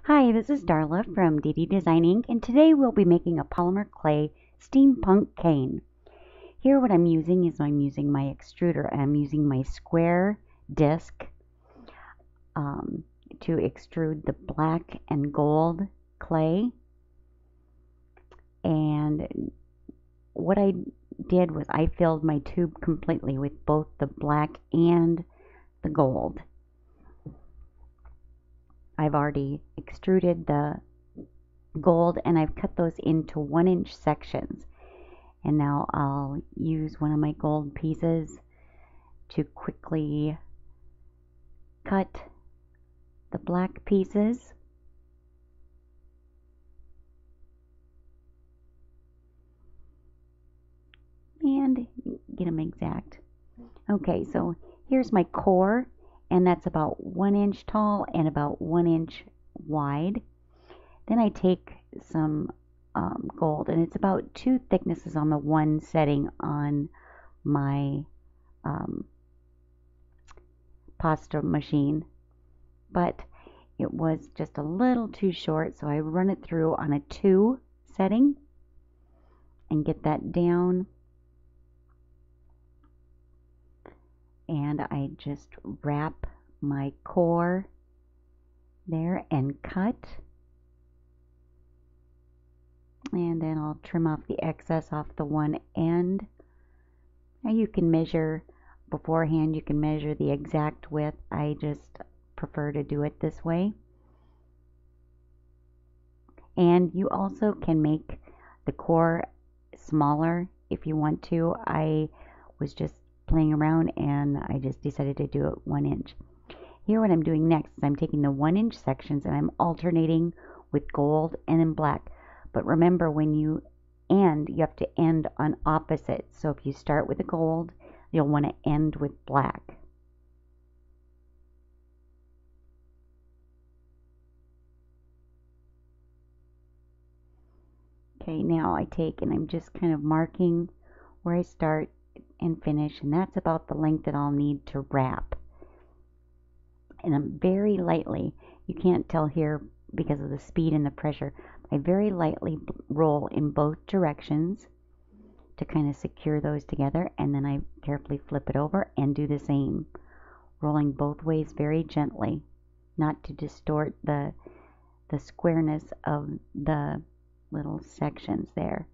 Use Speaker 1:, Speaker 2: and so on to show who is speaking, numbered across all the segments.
Speaker 1: Hi, this is Darla from DD Design Inc. and today we'll be making a polymer clay steampunk cane. Here what I'm using is I'm using my extruder. I'm using my square disc to extrude the black and gold clay. And what I did was I filled my tube completely with both the black and the gold. I've already extruded the gold and I've cut those into 1-inch sections. And now I'll use one of my gold pieces to quickly cut the black pieces. And get them exact. Okay, so here's my core, and that's about 1 inch tall and about 1 inch wide. Then I take some gold, and it's about 2 thicknesses on the one setting on my pasta machine, but it was just a little too short, so I run it through on a 2 setting and get that down. And I just wrap my core there and cut. And then I'll trim off the excess off the one end. Now you can measure beforehand, you can measure the exact width. I just prefer to do it this way. And you also can make the core smaller if you want to. I was just playing around and I just decided to do it 1 inch. Here what I'm doing next is I'm taking the 1-inch sections and I'm alternating with gold and in black. But remember, when you end, you have to end on opposites. So if you start with the gold, you'll want to end with black. Okay, now I take and I'm just kind of marking where I start and finish, and that's about the length that I'll need to wrap. And I'm very lightly, you can't tell here because of the speed and the pressure, I very lightly roll in both directions to kind of secure those together, and then I carefully flip it over and do the same, rolling both ways very gently, not to distort the squareness of the little sections there.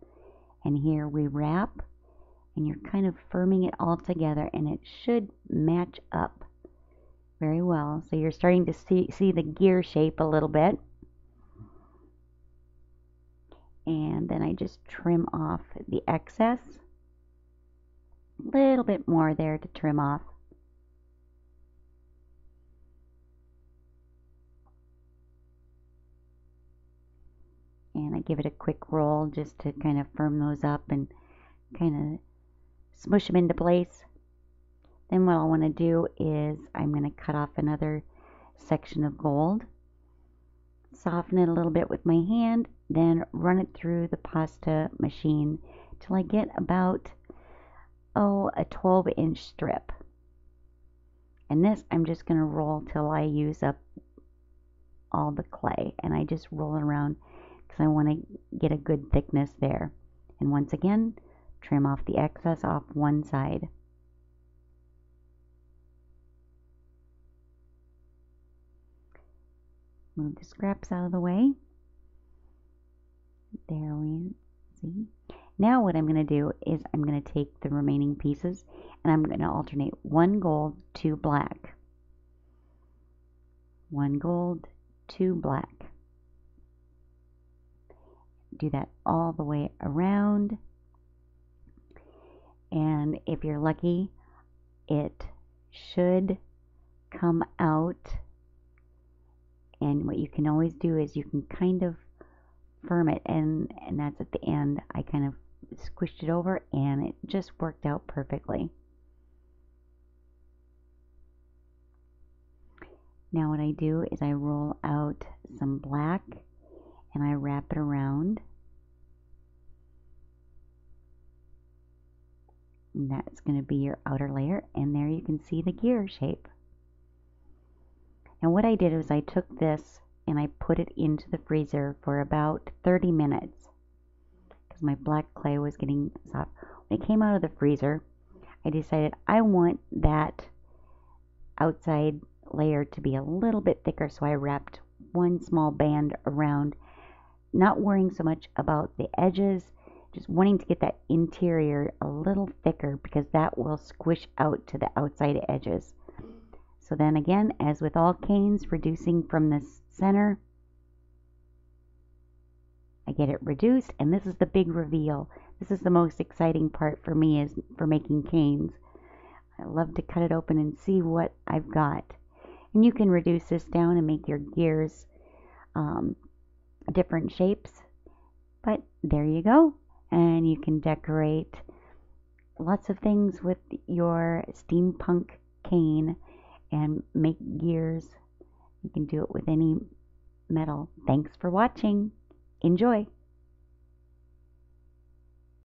Speaker 1: And here we wrap, and you're kind of firming it all together, and it should match up very well. So you're starting to see the gear shape a little bit. And then I just trim off the excess. A little bit more there to trim off. And I give it a quick roll just to kind of firm those up and kind of smush them into place. Then what I want to do is I'm going to cut off another section of gold, soften it a little bit with my hand, then run it through the pasta machine till I get about a 12-inch strip. And this I'm just going to roll till I use up all the clay, and I just roll it around because I want to get a good thickness there. And once again, trim off the excess off one side. Move the scraps out of the way. There we see. Now what I'm going to do is I'm going to take the remaining pieces and I'm going to alternate 1 gold, 2 black. 1 gold, 2 black. Do that all the way around. And if you're lucky, it should come out. And what you can always do is you can kind of firm it, and that's at the end. I kind of squished it over and it just worked out perfectly. Now what I do is I roll out some black and I wrap it around. And that's going to be your outer layer, and there you can see the gear shape. And what I did was I took this and I put it into the freezer for about 30 minutes because my black clay was getting soft. When it came out of the freezer, I decided I want that outside layer to be a little bit thicker, so I wrapped one small band around, not worrying so much about the edges, just wanting to get that interior a little thicker because that will squish out to the outside edges. So then again, as with all canes, reducing from the center, I get it reduced, and this is the big reveal. This is the most exciting part for me, is for making canes. I love to cut it open and see what I've got. And you can reduce this down and make your gears different shapes. But there you go. And you can decorate lots of things with your steampunk cane and make gears. You can do it with any metal. Thanks for watching. Enjoy.